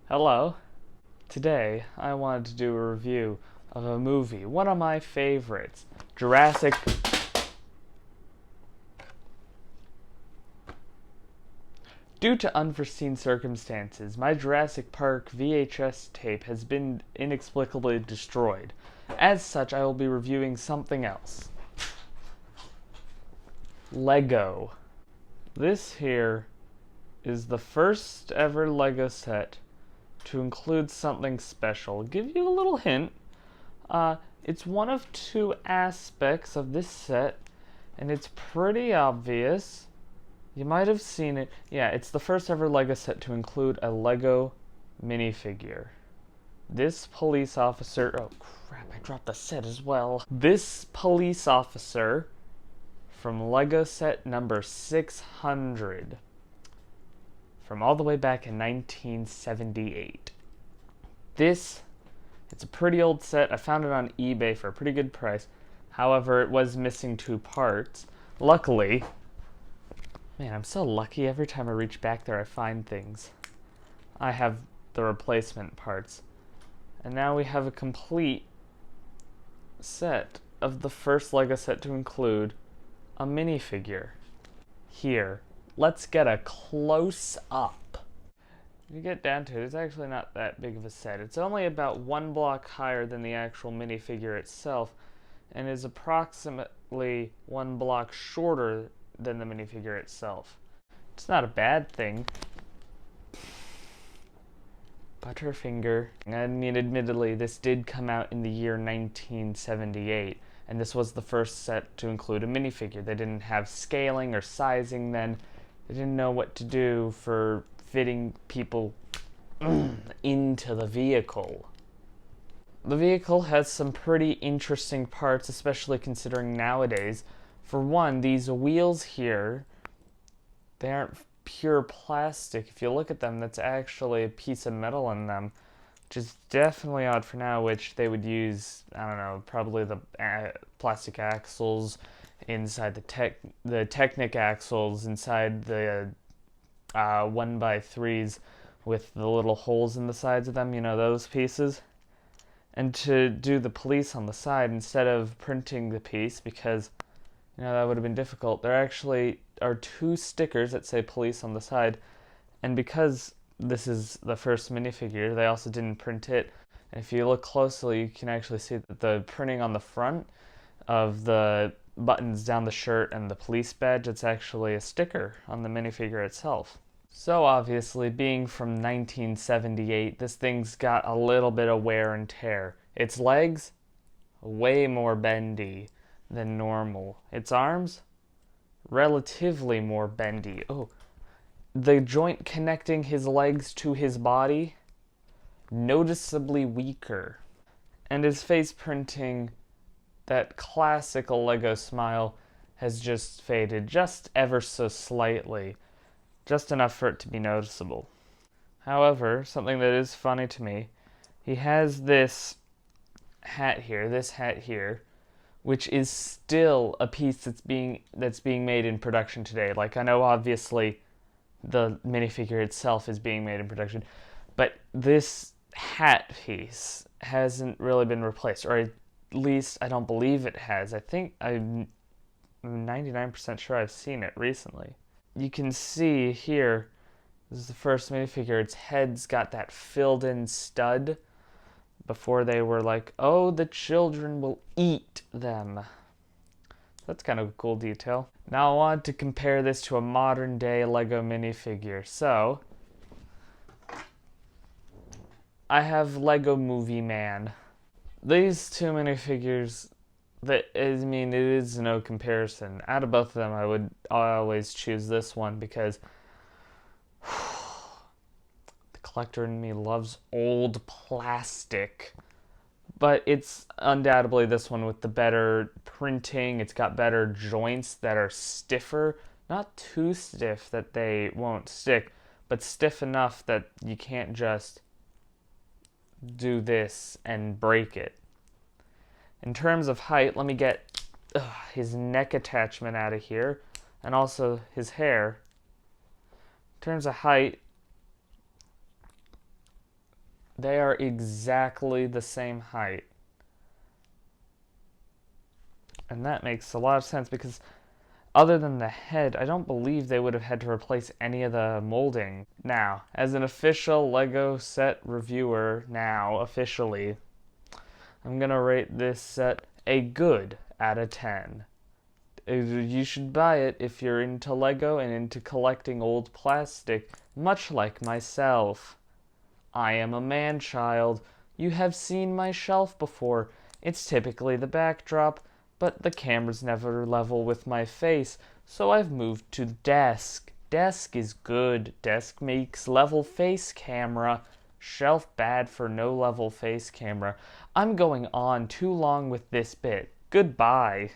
Hello. Today, I wanted to do a review of a movie, one of my favorites, Jurassic... Due to unforeseen circumstances, my Jurassic Park VHS tape has been inexplicably destroyed. As such, I will be reviewing something else. Lego. This here is the first ever Lego set to include something special. I'll give you a little hint. It's one of two aspects of this set, and it's pretty obvious. You might have seen it. Yeah, it's the first ever Lego set to include a Lego minifigure. This police officer... Oh crap, I dropped the set as well. This police officer from Lego set number 600. From all the way back in 1978. It's a pretty old set. I found it on eBay for a pretty good price. However, it was missing two parts. Luckily, man, I'm so lucky. Every time I reach back there, I find things. I have the replacement parts. And now we have a complete set of the first Lego set to include a minifigure. Here, let's get a close-up. If you get down to it, it's actually not that big of a set. It's only about one block higher than the actual minifigure itself, and is approximately one block shorter than the minifigure itself. It's not a bad thing. Butterfinger. I mean, admittedly, this did come out in the year 1978, and this was the first set to include a minifigure. They didn't have scaling or sizing then. They didn't know what to do for fitting people into the vehicle. The vehicle has some pretty interesting parts, especially considering nowadays. For one, these wheels here, they aren't pure plastic. If you look at them, that's actually a piece of metal in them, which is definitely odd for now, which they would use, I don't know, probably the plastic axles inside the Technic axles inside the 1x3s with the little holes in the sides of them, you know, those pieces. And to do the police on the side, instead of printing the piece, because, you know, that would have been difficult, there actually are two stickers that say police on the side, and because this is the first minifigure, they also didn't print it. And if you look closely, you can actually see that the printing on the front of the buttons down the shirt and the police badge, it's actually a sticker on the minifigure itself. So obviously, being from 1978, this thing's got a little bit of wear and tear. Its legs, way more bendy than normal. Its arms, relatively more bendy. Oh, the joint connecting his legs to his body, noticeably weaker. And his face printing, that classical Lego smile, has just faded just ever so slightly, just enough for it to be noticeable. However, something that is funny to me, he has this hat here, which is still a piece that's being made in production today. Like, I know obviously the minifigure itself is being made in production, but this hat piece hasn't really been replaced, or at least I don't believe it has. I think I'm 99% sure I've seen it recently. You can see here, this is the first minifigure, its head's got that filled in stud before they were like, oh, the children will eat them. That's kind of a cool detail. Now I want to compare this to a modern day Lego minifigure. So, I have Lego Movie Man. These two minifigures, it is no comparison. Out of both of them, I always choose this one because the collector in me loves old plastic. But it's undoubtedly this one with the better printing. It's got better joints that are stiffer. Not too stiff that they won't stick, but stiff enough that you can't just do this and break it. In terms of height, let me get his neck attachment out of here, and also his hair. In terms of height, They are exactly the same height. And that makes a lot of sense because other than the head, I don't believe they would have had to replace any of the molding. Now, as an official LEGO set reviewer, officially, I'm gonna rate this set a good out of 10. You should buy it if you're into LEGO and into collecting old plastic, much like myself. I am a man-child. You have seen my shelf before. It's typically the backdrop, but the camera's never level with my face, so I've moved to desk. Desk is good. Desk makes level face camera. Shelf bad for no level face camera. I'm going on too long with this bit. Goodbye.